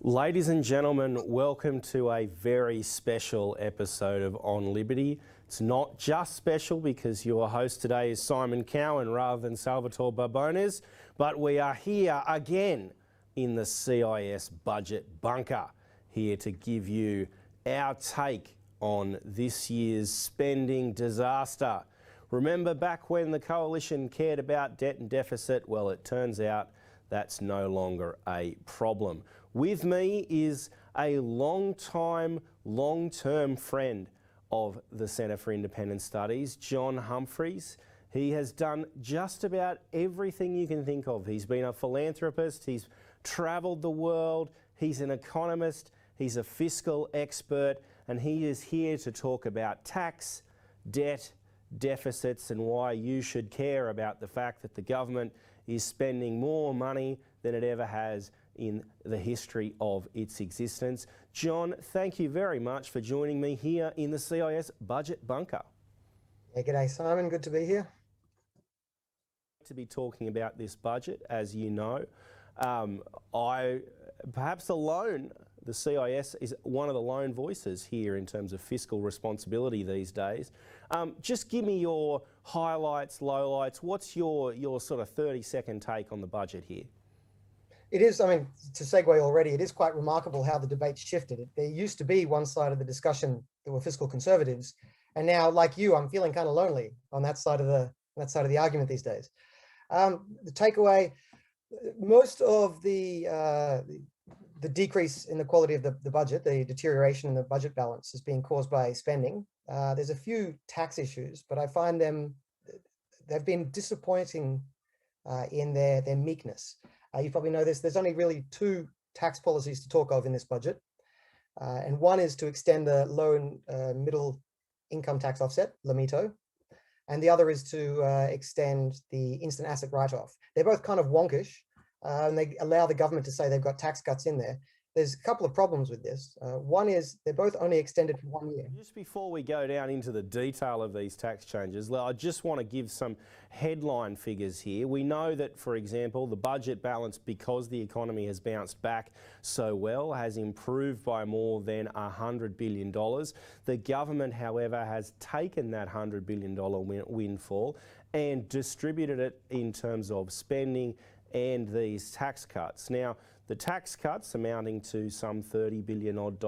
Ladies and gentlemen, welcome to a very special episode of On Liberty. It's not just special because your host today is Simon Cowan rather than Salvatore Barbones, but we are here again in the CIS budget bunker, here to give you our take on this year's spending disaster. Remember back when the coalition cared about debt and deficit? Well, it turns out that's no longer a problem. With me is a long-term friend of the Centre for Independent Studies, John Humphreys. He has done just about everything you can think of. He's been a philanthropist, he's travelled the world, he's an economist, he's a fiscal expert, and he is here to talk about tax, debt, deficits, and why you should care about the fact that the government is spending more money than it ever has in the history of its existence. John, thank you very much for joining me here in the CIS budget bunker. Yeah, g'day Simon, good to be here. To be talking about this budget, as you know, perhaps alone, the CIS is one of the lone voices here in terms of fiscal responsibility these days. Just give me your highlights, lowlights. What's your sort of 30-second take on the budget here? It is, I mean, to segue already, it is quite remarkable how the debate shifted. There used to be one side of the discussion that were fiscal conservatives, and now, like you, I'm feeling kind of lonely on that side of the argument these days. The takeaway, most of the decrease in the quality of the budget, the deterioration in the budget balance, is being caused by spending. There's a few tax issues, but I find they've been disappointing in their meekness. You probably know this, there's only really two tax policies to talk of in this budget. And one is to extend the low and middle income tax offset, LMITO. And the other is to extend the instant asset write-off. They're both kind of wonkish, and they allow the government to say they've got tax cuts in there. There's a couple of problems with this. One is they're both only extended for 1 year. Just before we go down into the detail of these tax changes, I just want to give some headline figures here. We know that, for example, the budget balance, because the economy has bounced back so well, has improved by more than $100 billion. The government, however, has taken that $100 billion windfall and distributed it in terms of spending and these tax cuts. Now, the tax cuts, amounting to some $30 billion odd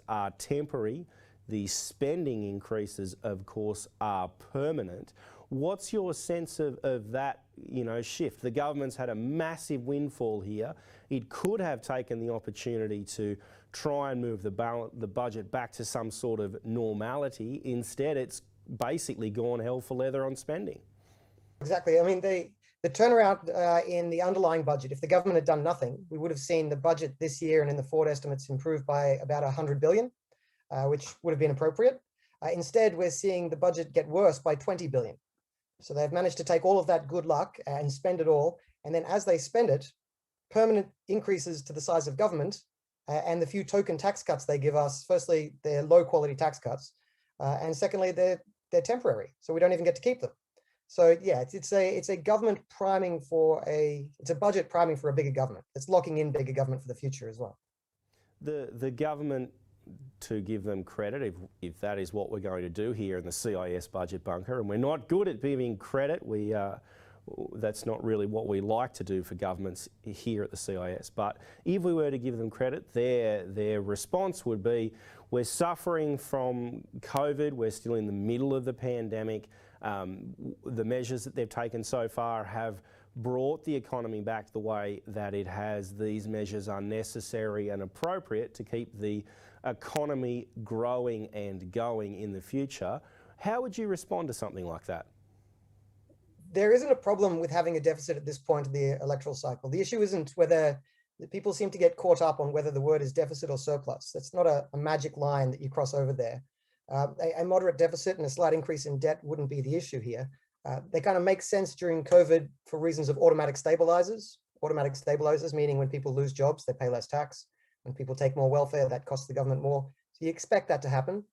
are temporary. The spending increases, of course, are permanent. What's your sense of that, shift? The government's had a massive windfall here. It could have taken the opportunity to try and move the budget back to some sort of normality. Instead, it's basically gone hell for leather on spending. Exactly. I mean, the turnaround in the underlying budget, if the government had done nothing, we would have seen the budget this year and in the forward estimates improve by about $100 billion, which would have been appropriate. Instead, we're seeing the budget get worse by $20 billion. So they've managed to take all of that good luck and spend it all. And then as they spend it, permanent increases to the size of government and the few token tax cuts they give us, firstly, they're low quality tax cuts. And secondly, they're temporary. So we don't even get to keep them. So yeah, it's a government priming it's a budget priming for a bigger government. It's locking in bigger government for the future as well. The government, to give them credit, if that is what we're going to do here in the CIS budget bunker, and we're not good at giving credit, that's not really what we like to do for governments here at the CIS. But if we were to give them credit, their response would be, we're suffering from COVID, we're still in the middle of the pandemic. The measures that they've taken so far have brought the economy back the way that it has. These measures are necessary and appropriate to keep the economy growing and going in the future. How would you respond to something like that? There isn't a problem with having a deficit at this point of the electoral cycle. The issue isn't whether people seem to get caught up on whether the word is deficit or surplus. That's not a magic line that you cross over there. A moderate deficit and a slight increase in debt wouldn't be the issue here. They kind of make sense during COVID for reasons of automatic stabilizers. Automatic stabilizers, meaning when people lose jobs, they pay less tax. When people take more welfare, that costs the government more. So you expect that to happen.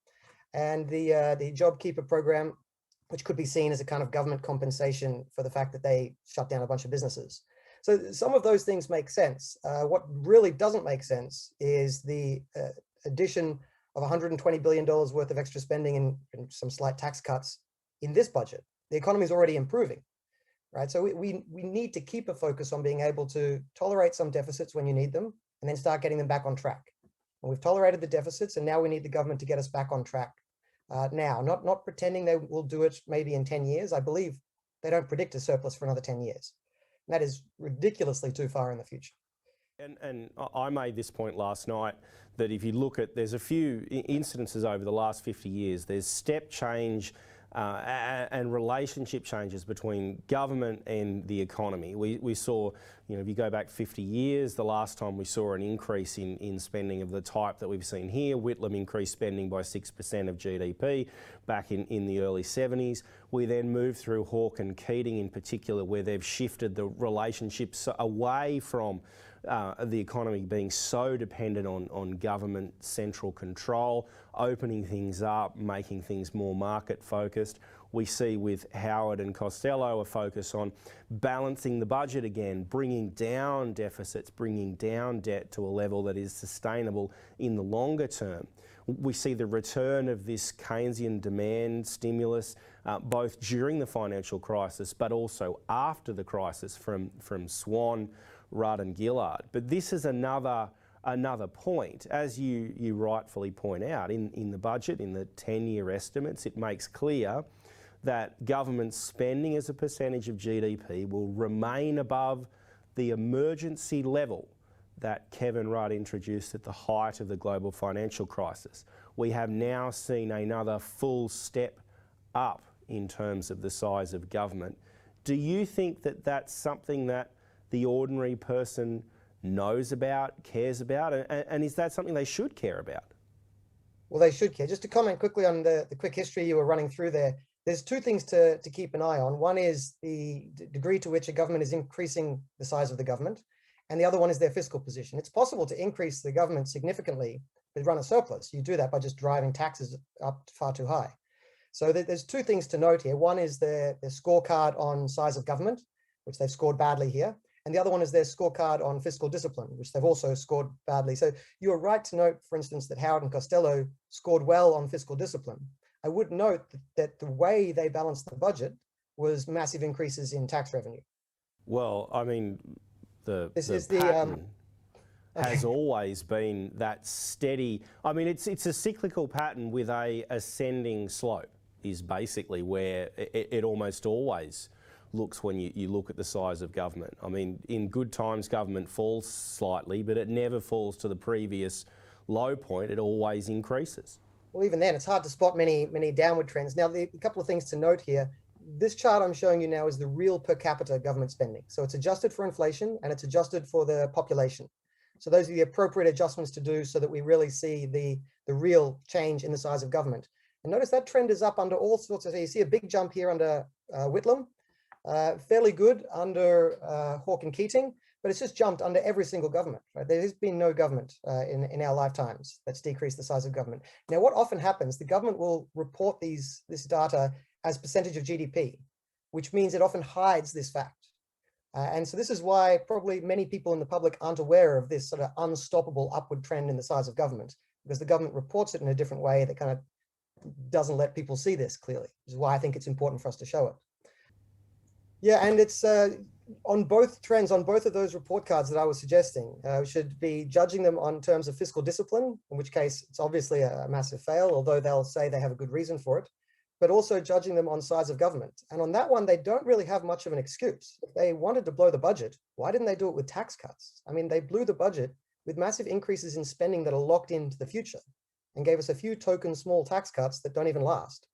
And the JobKeeper program, which could be seen as a kind of government compensation for the fact that they shut down a bunch of businesses. So some of those things make sense. What really doesn't make sense is the addition of $120 billion worth of extra spending and some slight tax cuts in this budget. The economy is already improving, right? So we need to keep a focus on being able to tolerate some deficits when you need them and then start getting them back on track. And we've tolerated the deficits, and now we need the government to get us back on track now, not pretending they will do it maybe in 10 years. I believe they don't predict a surplus for another 10 years. And that is ridiculously too far in the future. And I made this point last night that if you look at, there's a few incidences over the last 50 years, there's step change and relationship changes between government and the economy. We saw, if you go back 50 years, the last time we saw an increase in spending of the type that we've seen here, Whitlam increased spending by 6% of GDP back in the early 70s. We then moved through Hawke and Keating in particular, where they've shifted the relationships away from the economy being so dependent on government central control, opening things up, making things more market focused. We see with Howard and Costello a focus on balancing the budget again, bringing down deficits, bringing down debt to a level that is sustainable in the longer term. We see the return of this Keynesian demand stimulus both during the financial crisis but also after the crisis from Swan, Rudd and Gillard. But this is another point. As you rightfully point out, in the budget, in the 10-year estimates, it makes clear that government spending as a percentage of GDP will remain above the emergency level that Kevin Rudd introduced at the height of the global financial crisis. We have now seen another full step up in terms of the size of government. Do you think that that's something that the ordinary person knows about, cares about, and is that something they should care about? Well, they should care. Just to comment quickly on the quick history you were running through there, there's two things to keep an eye on. One is the degree to which a government is increasing the size of the government, and the other one is their fiscal position. It's possible to increase the government significantly but run a surplus. You do that by just driving taxes up far too high. So there's two things to note here. One is their scorecard on size of government, which they've scored badly here. And the other one is their scorecard on fiscal discipline, which they've also scored badly. So you are right to note, for instance, that Howard and Costello scored well on fiscal discipline. I would note that the way they balanced the budget was massive increases in tax revenue. Well, I mean, the pattern has always been that steady. I mean, it's a cyclical pattern with a ascending slope is basically where it almost always looks when you look at the size of government. I mean, in good times, government falls slightly, but it never falls to the previous low point. It always increases. Well, even then, it's hard to spot many downward trends. Now, a couple of things to note here. This chart I'm showing you now is the real per capita government spending. So it's adjusted for inflation and it's adjusted for the population. So those are the appropriate adjustments to do so that we really see the real change in the size of government. And notice that trend is up under all sorts of, so you see a big jump here under Whitlam, fairly good under Hawke and Keating, but it's just jumped under every single government, right? There has been no government in our lifetimes that's decreased the size of government. Now, what often happens, the government will report this data as percentage of GDP, which means it often hides this fact. And so this is why probably many people in the public aren't aware of this sort of unstoppable upward trend in the size of government, because the government reports it in a different way that kind of doesn't let people see this clearly, which is why I think it's important for us to show it. Yeah, and it's on both trends, on both of those report cards that I was suggesting, we should be judging them on terms of fiscal discipline, in which case it's obviously a massive fail, although they'll say they have a good reason for it, but also judging them on size of government. And on that one, they don't really have much of an excuse. If they wanted to blow the budget, why didn't they do it with tax cuts? I mean, they blew the budget with massive increases in spending that are locked into the future and gave us a few token small tax cuts that don't even last.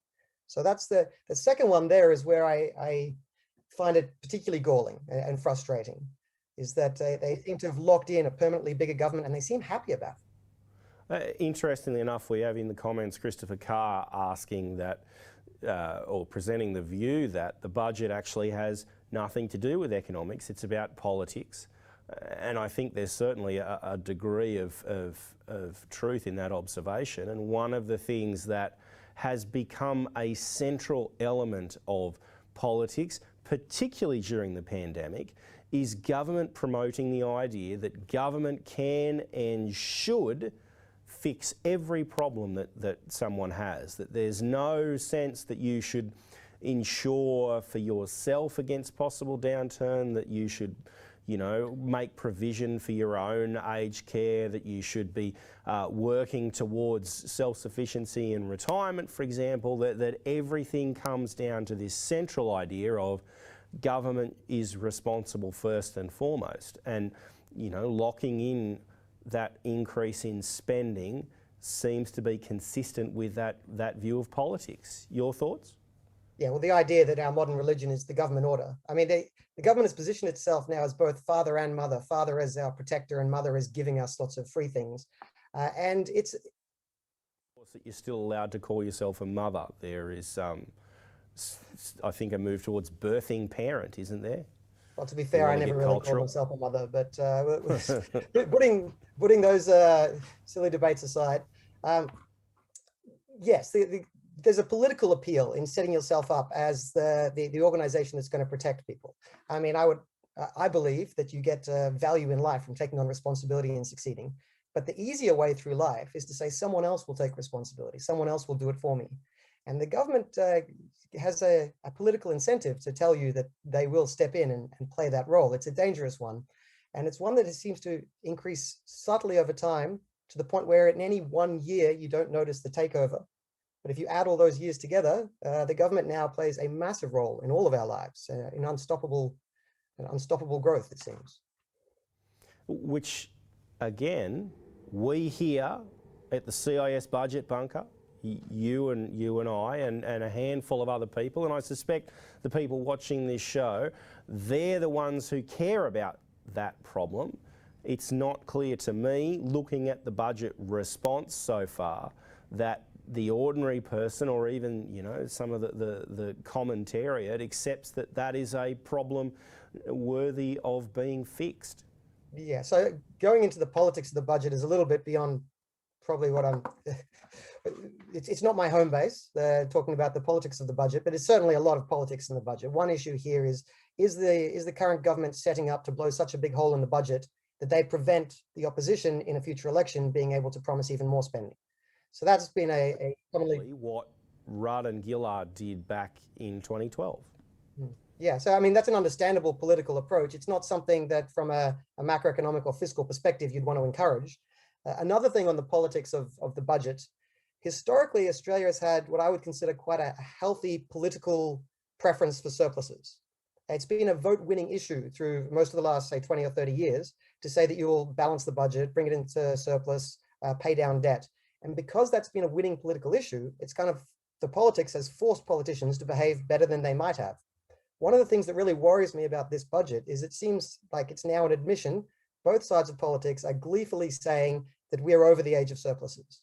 So that's the second one there is where I find it particularly galling and frustrating, is that they seem to have locked in a permanently bigger government and they seem happy about it. Interestingly enough, we have in the comments Christopher Carr asking that, or presenting the view that the budget actually has nothing to do with economics, it's about politics. And I think there's certainly a degree of truth in that observation. And one of the things that has become a central element of politics, particularly during the pandemic, is government promoting the idea that government can and should fix every problem that someone has, that there's no sense that you should insure for yourself against possible downturn, that you should, you know, make provision for your own aged care, that you should be working towards self-sufficiency in retirement, for example, that everything comes down to this central idea of government is responsible first and foremost. And, you know, locking in that increase in spending seems to be consistent with that view of politics. Your thoughts? Yeah, well, the idea that our modern religion is the government order. I mean, the government has positioned itself now as both father and mother, father as our protector and mother as giving us lots of free things. And it's... Of course, that you're still allowed to call yourself a mother. There is, I think, a move towards birthing parent, isn't there? Well, to be fair, I never really cultural. called myself a mother, but putting those silly debates aside, yes, there's a political appeal in setting yourself up as the organization that's going to protect people. I mean, I believe that you get value in life from taking on responsibility and succeeding. But the easier way through life is to say someone else will take responsibility, someone else will do it for me. And the government has a political incentive to tell you that they will step in and play that role. It's a dangerous one. And it's one that seems to increase subtly over time to the point where in any one year, you don't notice the takeover. But if you add all those years together, the government now plays a massive role in all of our lives, in unstoppable growth, it seems. Which, again, we here at the CIS budget bunker, you and I and a handful of other people, and I suspect the people watching this show, they're the ones who care about that problem. It's not clear to me, looking at the budget response so far, that the ordinary person or even, you know, some of the commentariat accepts that that is a problem worthy of being fixed. Yeah, so going into the politics of the budget is a little bit beyond probably what I'm... It's not my home base, talking about the politics of the budget, but it's certainly a lot of politics in the budget. One issue here is the current government setting up to blow such a big hole in the budget that they prevent the opposition in a future election being able to promise even more spending. So that's been a commonly... What Rudd and Gillard did back in 2012. Yeah, so I mean, that's an understandable political approach. It's not something that from a macroeconomic or fiscal perspective you'd want to encourage. Another thing on the politics of the budget, historically, Australia has had what I would consider quite a healthy political preference for surpluses. It's been a vote-winning issue through most of the last, say, 20 or 30 years to say that you will balance the budget, bring it into surplus, pay down debt. And because that's been a winning political issue, it's kind of, the politics has forced politicians to behave better than they might have. One of the things that really worries me about this budget is it seems like it's now an admission, both sides of politics are gleefully saying that we're over the age of surpluses,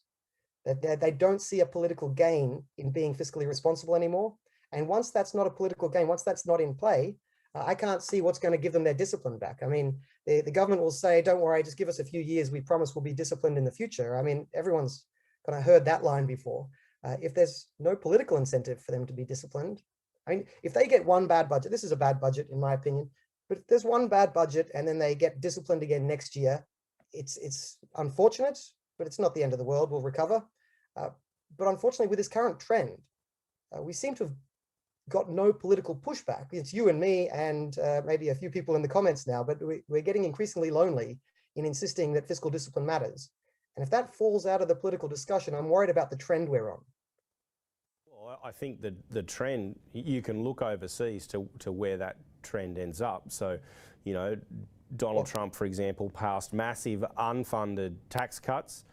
that they don't see a political gain in being fiscally responsible anymore. And once that's not a political gain, once that's not in play, I can't see what's going to give them their discipline back. I mean, the government will say, don't worry, just give us a few years. We promise we'll be disciplined in the future. I mean, everyone's kind of heard that line before. If there's no political incentive for them to be disciplined, I mean, if they get one bad budget, this is a bad budget in my opinion, but if there's one bad budget and then they get disciplined again next year, it's unfortunate, but it's not the end of the world. We'll recover. But unfortunately, with this current trend, we seem to have got no political pushback. It's you and me and maybe a few people in the comments now, but we're getting increasingly lonely in insisting that fiscal discipline matters. And if that falls out of the political discussion, I'm worried about the trend we're on. Well, I think that the trend, you can look overseas to where that trend ends up. So, you know, Donald Trump, for example, passed massive unfunded tax cuts.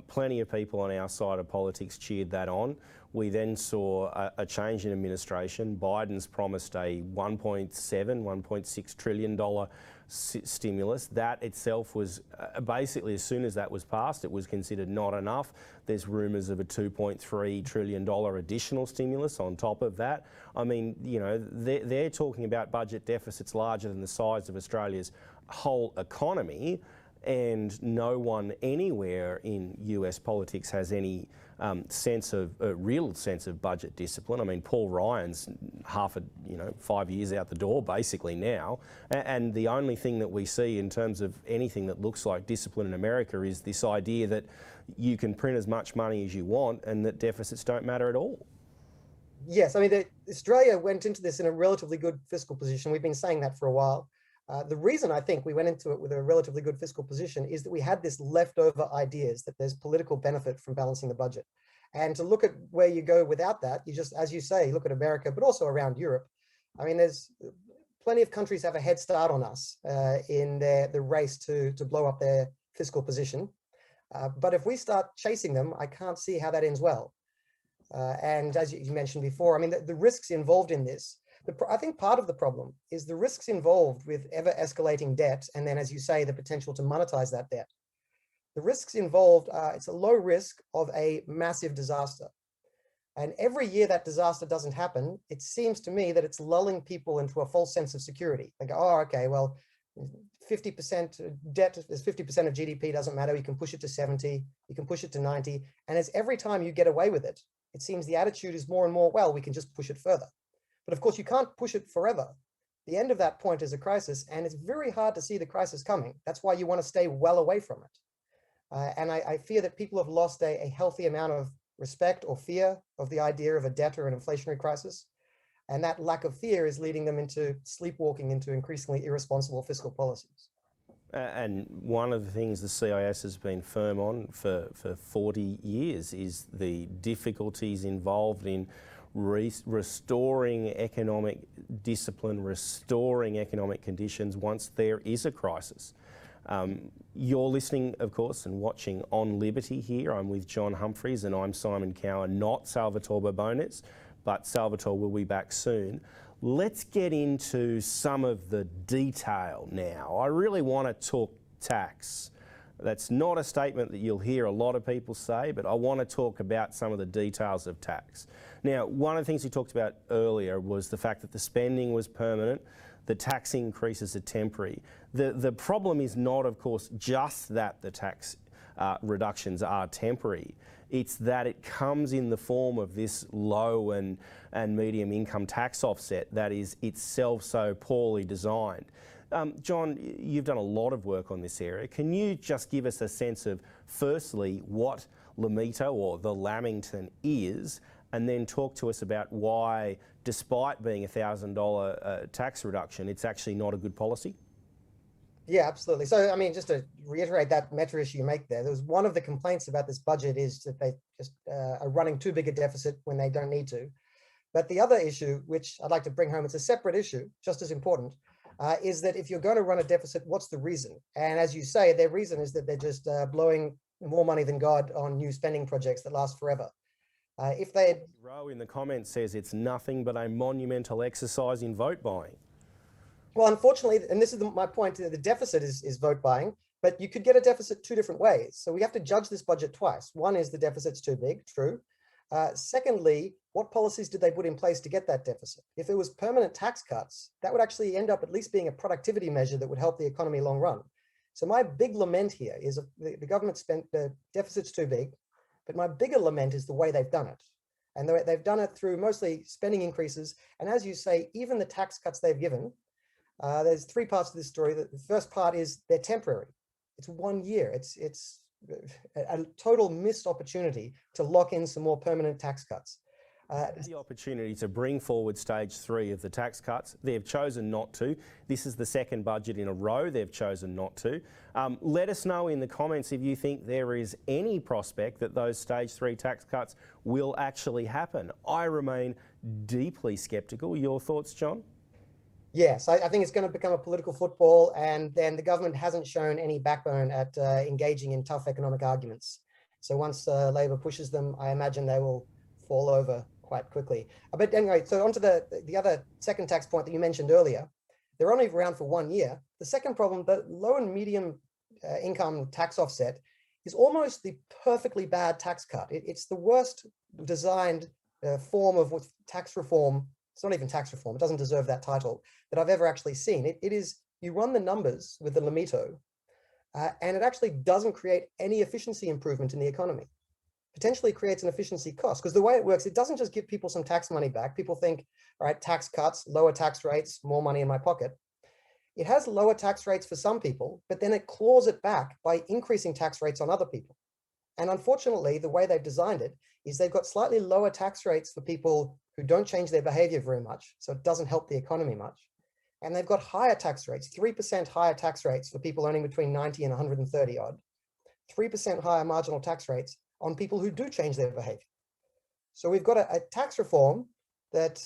Plenty of people on our side of politics cheered that on. We then saw a change in administration. Biden's promised a $1.6 trillion stimulus. That itself was basically, as soon as that was passed, it was considered not enough. There's rumours of a $2.3 trillion additional stimulus on top of that. I mean, you know, they're talking about budget deficits larger than the size of Australia's whole economy. and no one anywhere in US politics has any real sense of budget discipline. I mean, Paul Ryan's 5 years out the door basically now, and the only thing that we see in terms of anything that looks like discipline in America is this idea that you can print as much money as you want and that deficits don't matter at all. Yes, I mean, Australia went into this in a relatively good fiscal position. We've been saying that for a while. The reason I think we went into it with a relatively good fiscal position is that we had this leftover ideas that there's political benefit from balancing the budget. And to look at where you go without that, you just, as you say, look at America, but also around Europe. I mean, there's plenty of countries have a head start on us in the race to blow up their fiscal position. But if we start chasing them, I can't see how that ends well. And as you mentioned before, I mean, the risks involved in this, I think part of the problem is the risks involved with ever escalating debt. And then, as you say, the potential to monetize that debt. The risks involved, it's a low risk of a massive disaster. And every year that disaster doesn't happen, it seems to me that it's lulling people into a false sense of security. They go, oh, okay, well, 50% debt is 50% of GDP, doesn't matter. You can push it to 70, you can push it to 90. And as every time you get away with it, it seems the attitude is more and more, well, we can just push it further. But of course, you can't push it forever. The end of that point is a crisis, and it's very hard to see the crisis coming. That's why you want to stay well away from it. And I fear that people have lost a healthy amount of respect or fear of the idea of a debt or an inflationary crisis. And that lack of fear is leading them into sleepwalking into increasingly irresponsible fiscal policies. And one of the things the CIS has been firm on for 40 years is the difficulties involved in restoring economic discipline, restoring economic conditions once there is a crisis. You're listening, of course, and watching On Liberty here. I'm with John Humphreys and I'm Simon Cowan, not Salvatore Barbones, but Salvatore will be back soon. Let's get into some of the detail now. I really want to talk tax. That's not a statement that you'll hear a lot of people say, but I want to talk about some of the details of tax. Now, one of the things we talked about earlier was the fact that the spending was permanent, the tax increases are temporary. The problem is not, of course, just that the tax reductions are temporary. It's that it comes in the form of this low and medium income tax offset that is itself so poorly designed. John, you've done a lot of work on this area. Can you just give us a sense of, firstly, what Lamito or the Lamington is, and then talk to us about why, despite being a $1,000 tax reduction, it's actually not a good policy? Yeah, absolutely. So, I mean, just to reiterate that meta issue you make there was one of the complaints about this budget is that they just are running too big a deficit when they don't need to. But the other issue, which I'd like to bring home, it's a separate issue, just as important, is that if you're going to run a deficit, what's the reason? And as you say, their reason is that they're just blowing more money than God on new spending projects that last forever. If they Row in the comments says it's nothing but a monumental exercise in vote buying. Well, unfortunately, and this is my point, the deficit is vote buying, but you could get a deficit two different ways. So we have to judge this budget twice. One is the deficit's too big, true. Secondly, what policies did they put in place to get that deficit? If it was permanent tax cuts, that would actually end up at least being a productivity measure that would help the economy long run. So my big lament here is the government spent the deficit's too big, but my bigger lament is the way they've done it. And they've done it through mostly spending increases. And as you say, even the tax cuts they've given, there's three parts to this story. The first part is they're temporary. It's 1 year. It's a total missed opportunity to lock in some more permanent tax cuts. The opportunity to bring forward stage 3 of the tax cuts. They've chosen not to. This is the second budget in a row they've chosen not to. Let us know in the comments if you think there is any prospect that those stage 3 tax cuts will actually happen. I remain deeply sceptical. Your thoughts, John? Yes, I think it's going to become a political football, and then the government hasn't shown any backbone at engaging in tough economic arguments. So once Labor pushes them, I imagine they will fall over quite quickly. But anyway, so onto the other second tax point that you mentioned earlier. They're only around for 1 year. The second problem, the low and medium income tax offset is almost the perfectly bad tax cut. It's the worst designed form of tax reform. It's not even tax reform. It doesn't deserve that title that I've ever actually seen. It is, you run the numbers with the Lamito, and it actually doesn't create any efficiency improvement in the economy. Potentially creates an efficiency cost, because the way it works, it doesn't just give people some tax money back. People think, all right, tax cuts, lower tax rates, more money in my pocket. It has lower tax rates for some people, but then it claws it back by increasing tax rates on other people. And unfortunately, the way they've designed it is they've got slightly lower tax rates for people who don't change their behavior very much, so it doesn't help the economy much. And they've got higher tax rates, 3% higher tax rates for people earning between 90 and 130 odd, 3% higher marginal tax rates on people who do change their behavior. So we've got a tax reform that,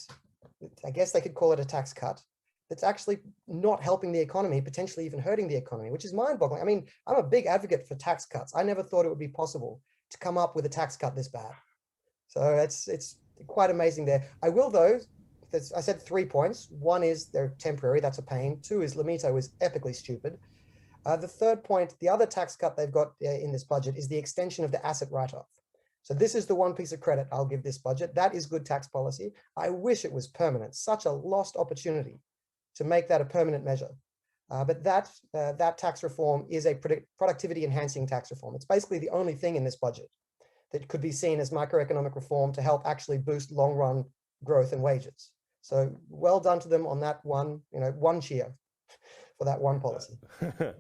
I guess they could call it a tax cut, that's actually not helping the economy, potentially even hurting the economy, which is mind-boggling. I mean, I'm a big advocate for tax cuts. I never thought it would be possible to come up with a tax cut this bad. So it's quite amazing there. I will, though, I said 3 points. One is they're temporary, that's a pain. Two is Lamito is epically stupid. The third point, the other tax cut they've got in this budget is the extension of the asset write-off. So this is the one piece of credit I'll give this budget. That is good tax policy. I wish it was permanent. Such a lost opportunity to make that a permanent measure. But that tax reform is a productivity enhancing tax reform. It's basically the only thing in this budget that could be seen as microeconomic reform to help actually boost long run growth and wages. So well done to them on that one, one cheer for that one policy.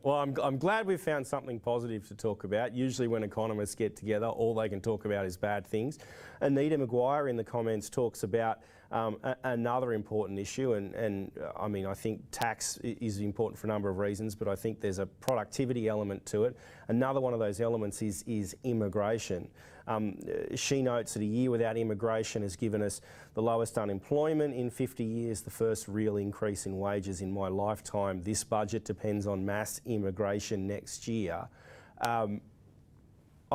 Well, I'm glad we've found something positive to talk about. Usually when economists get together, all they can talk about is bad things. Anita Maguire in the comments talks about another important issue, and I mean, I think tax is important for a number of reasons, but I think there's a productivity element to it. Another one of those elements is immigration. She notes that a year without immigration has given us the lowest unemployment in 50 years, the first real increase in wages in my lifetime. This budget depends on mass immigration next year. I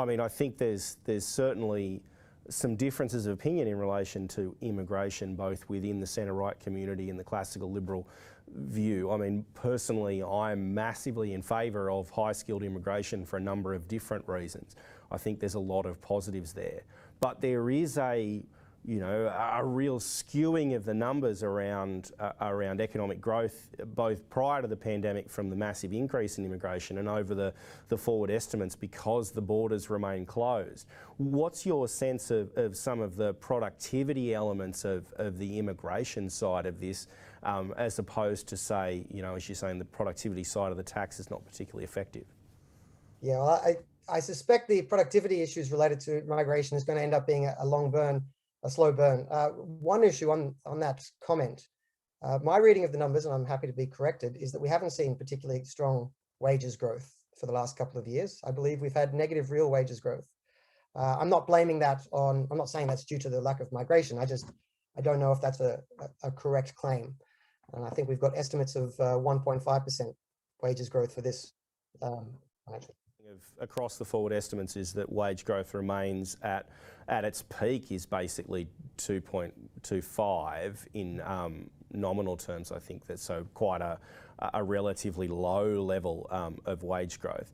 mean, I think there's certainly some differences of opinion in relation to immigration, both within the centre-right community and the classical liberal view. I mean, personally, I'm massively in favour of high-skilled immigration for a number of different reasons. I think there's a lot of positives there. But there is a real skewing of the numbers around economic growth, both prior to the pandemic from the massive increase in immigration and over the forward estimates because the borders remain closed. What's your sense of some of the productivity elements of the immigration side of this, as opposed to, say, as you're saying, the productivity side of the tax is not particularly effective? Yeah, well, I suspect the productivity issues related to migration is going to end up being a slow burn. One issue on that comment, my reading of the numbers, and I'm happy to be corrected, is that we haven't seen particularly strong wages growth for the last couple of years. I believe we've had negative real wages growth. I'm not blaming that on, I'm not saying that's due to the lack of migration. I don't know if that's a correct claim. And I think we've got estimates of 1.5% wages growth for this financial. Across the forward estimates is that wage growth remains at its peak is basically 2.25 in nominal terms. I think that's so quite a relatively low level of wage growth.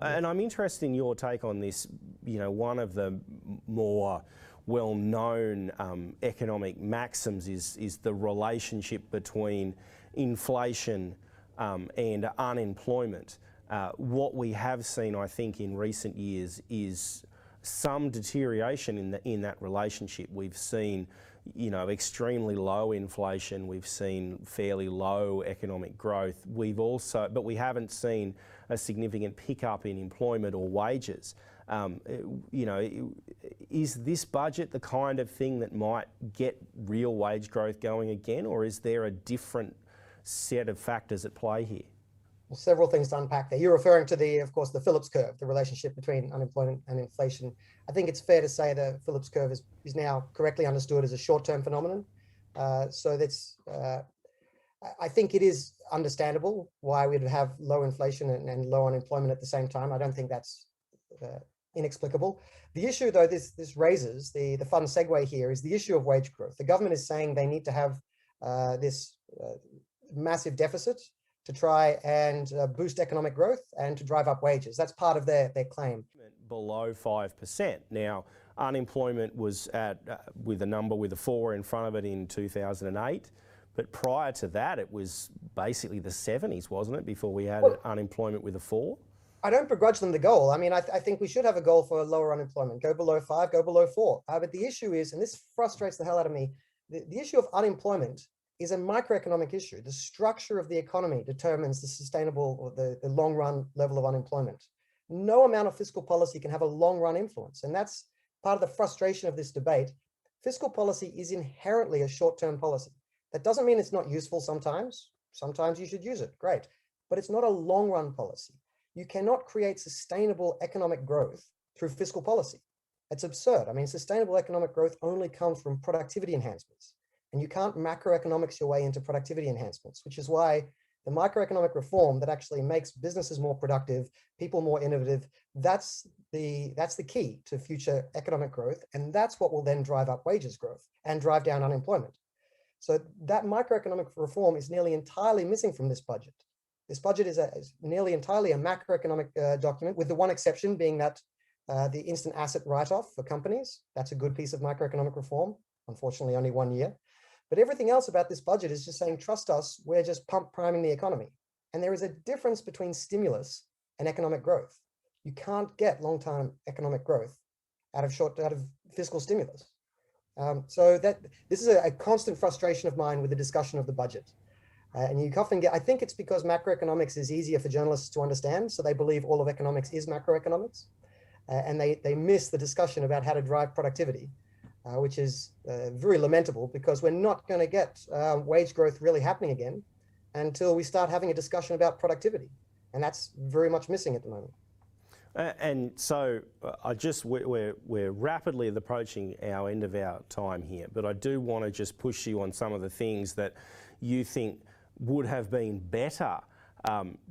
And I'm interested in your take on this. One of the more well-known economic maxims is the relationship between inflation and unemployment. What we have seen, I think, in recent years is some deterioration in that relationship. We've seen, extremely low inflation. We've seen fairly low economic growth. But we haven't seen a significant pickup in employment or wages. Is this budget the kind of thing that might get real wage growth going again, or is there a different set of factors at play here? Well, several things to unpack there. You're referring to of course, the Phillips curve, the relationship between unemployment and inflation. I think it's fair to say the Phillips curve is now correctly understood as a short-term phenomenon. So that's, I think it is understandable why we'd have low inflation and low unemployment at the same time. I don't think that's inexplicable. The issue, though, this raises, the fun segue here, is the issue of wage growth. The government is saying they need to have this massive deficit to try and boost economic growth and to drive up wages. That's part of their claim. Below 5%. Now, unemployment was with a number with a 4 in front of it in 2008, but prior to that, it was basically the 70s, wasn't it, before we had unemployment with a 4? I don't begrudge them the goal. I mean, I think we should have a goal for lower unemployment, go below 5, go below 4. But the issue is, and this frustrates the hell out of me, the issue of unemployment is a microeconomic issue. The structure of the economy determines the sustainable or the long run level of unemployment. No amount of fiscal policy can have a long run influence. And that's part of the frustration of this debate. Fiscal policy is inherently a short-term policy. That doesn't mean it's not useful sometimes. Sometimes you should use it, great. But it's not a long run policy. You cannot create sustainable economic growth through fiscal policy. It's absurd. I mean, sustainable economic growth only comes from productivity enhancements. And you can't macroeconomics your way into productivity enhancements, which is why the microeconomic reform that actually makes businesses more productive, people more innovative, that's the key to future economic growth. And that's what will then drive up wages growth and drive down unemployment. So that microeconomic reform is nearly entirely missing from this budget. This budget is nearly entirely a macroeconomic document, with the one exception being that the instant asset write-off for companies. That's a good piece of macroeconomic reform, unfortunately only 1 year. But everything else about this budget is just saying, trust us, we're just pump priming the economy. And there is a difference between stimulus and economic growth. You can't get long-term economic growth out of fiscal stimulus. So this is a constant frustration of mine with the discussion of the budget. And you often get, I think it's because macroeconomics is easier for journalists to understand. So they believe all of economics is macroeconomics. And they miss the discussion about how to drive productivity, which is very lamentable, because we're not going to get wage growth really happening again until we start having a discussion about productivity. And that's very much missing at the moment. And so we're rapidly approaching our end of our time here, but I do want to just push you on some of the things that you think would have been better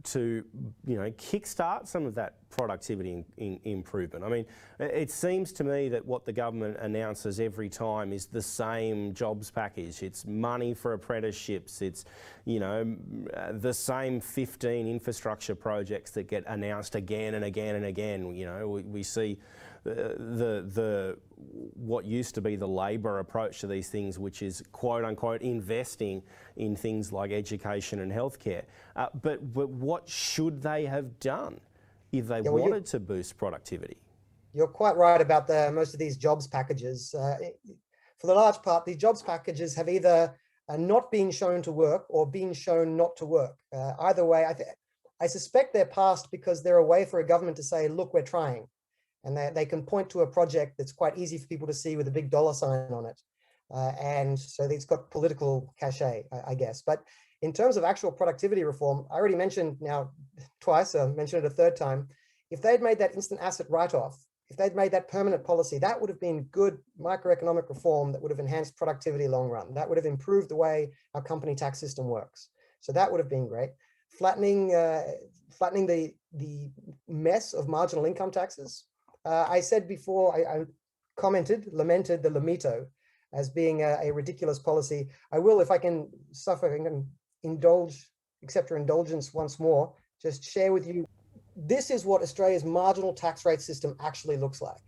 to kickstart some of that productivity improvement. I mean, it seems to me that what the government announces every time is the same jobs package. It's money for apprenticeships. It's the same 15 infrastructure projects that get announced again and again and again. We see the what used to be the Labor approach to these things, which is quote unquote investing in things like education and healthcare. But what should they have done if they wanted to boost productivity? You're quite right about most of these jobs packages. For the large part, these jobs packages have either not been shown to work or been shown not to work. Either way, I suspect they're passed because they're a way for a government to say, look, we're trying. And they can point to a project that's quite easy for people to see with a big dollar sign on it. And so it's got political cachet, I guess. But in terms of actual productivity reform, I already mentioned now twice, I'll mention it a third time. If they'd made that instant asset write-off, if they'd made that permanent policy, that would have been good microeconomic reform that would have enhanced productivity long run. That would have improved the way our company tax system works. So that would have been great. Flattening the mess of marginal income taxes. I said before, I lamented the Lamito as being a ridiculous policy. I will, if I can accept your indulgence once more, just share with you, this is what Australia's marginal tax rate system actually looks like.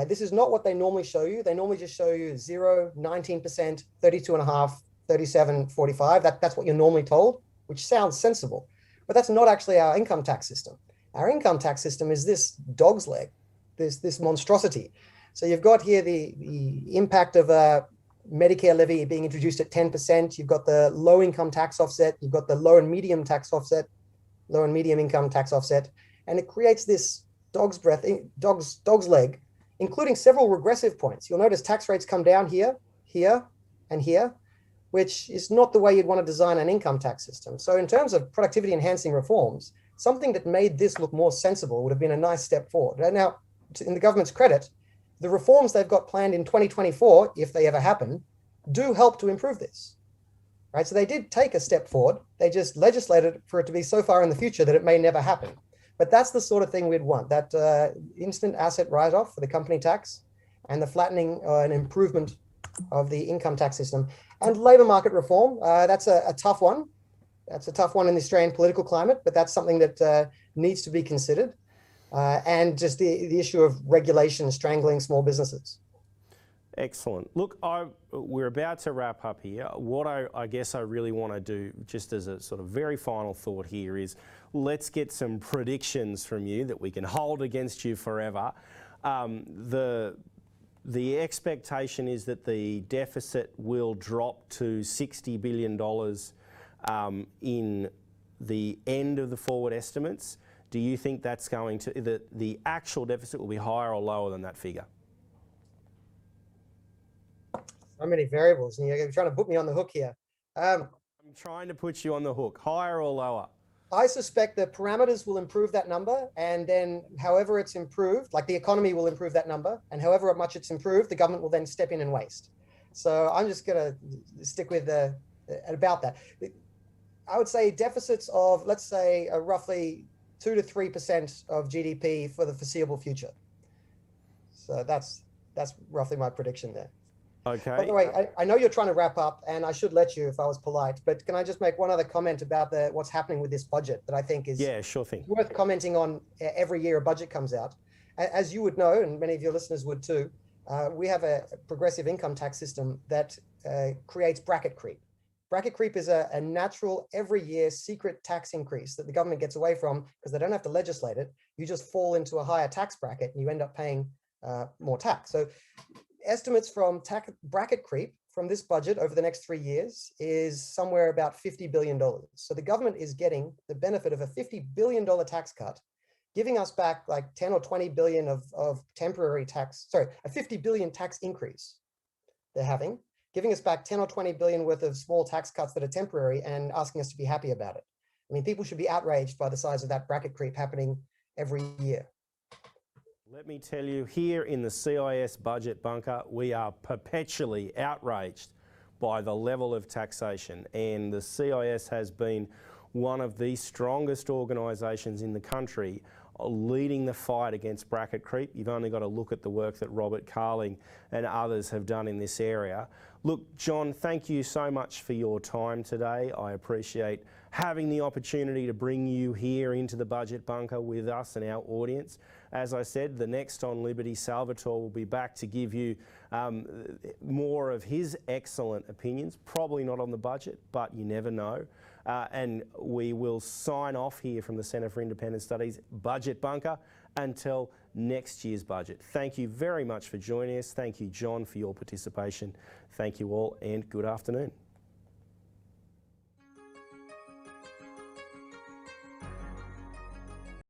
This is not what they normally show you. They normally just show you 0, 19%, 32.5, 37, 45. That's what you're normally told, which sounds sensible. But that's not actually our income tax system. Our income tax system is this dog's leg, this monstrosity. So you've got here the impact of Medicare levy being introduced at 10%. You've got the low income tax offset. You've got the low and medium tax offset, low and medium income tax offset. And it creates this dog's leg, including several regressive points. You'll notice tax rates come down here, here, and here, which is not the way you'd want to design an income tax system. So in terms of productivity enhancing reforms, something that made this look more sensible would have been a nice step forward. Now, in the government's credit, the reforms they've got planned in 2024, if they ever happen, do help to improve this, right? So they did take a step forward. They just legislated for it to be so far in the future that it may never happen. But that's the sort of thing we'd want, that instant asset write-off for the company tax and the flattening and improvement of the income tax system. And labour market reform, that's a tough one. That's a tough one in the Australian political climate, but that's something that needs to be considered. And just the issue of regulation strangling small businesses. Excellent. Look, we're about to wrap up here. What I guess I really want to do, just as a sort of very final thought here, is let's get some predictions from you that we can hold against you forever. The expectation is that the deficit will drop to $60 billion in the end of the forward estimates. Do you think that's going to, the actual deficit will be higher or lower than that figure? So many variables, and you're trying to put me on the hook here. I'm trying to put you on the hook. Higher or lower? I suspect the parameters will improve that number, and then however it's improved, like the economy will improve that number, and however much it's improved, the government will then step in and waste. So I'm just going to stick with about that. I would say deficits of, let's say, roughly 2 to 3% of GDP for the foreseeable future. So that's roughly my prediction there. Okay. By the way, I know you're trying to wrap up, and I should let you if I was polite, but can I just make one other comment about what's happening with this budget that I think is sure thing. worth commenting on every year a budget comes out. As you would know, and many of your listeners would too, we have a progressive income tax system that creates bracket creep. Bracket creep is a natural every year secret tax increase that the government gets away from because they don't have to legislate it. You just fall into a higher tax bracket and you end up paying more tax. So estimates from bracket creep from this budget over the next 3 years is somewhere about $50 billion. So the government is getting the benefit of a $50 billion tax cut, giving us back like 10 or 20 billion of temporary tax, a 50 billion tax increase they're having, giving us back 10 or 20 billion worth of small tax cuts that are temporary and asking us to be happy about it. I mean, people should be outraged by the size of that bracket creep happening every year. Let me tell you, here in the CIS budget bunker, we are perpetually outraged by the level of taxation, and the CIS has been one of the strongest organisations in the country leading the fight against bracket creep. You've only got to look at the work that Robert Carling and others have done in this area. Look, John, thank you so much for your time today. I appreciate having the opportunity to bring you here into the budget bunker with us and our audience. As I said, the next On Liberty, Salvatore will be back to give you more of his excellent opinions, probably not on the budget, but you never know. And we will sign off here from the Centre for Independent Studies Budget Bunker until next year's budget. Thank you very much for joining us. Thank you, John, for your participation. Thank you all, and good afternoon.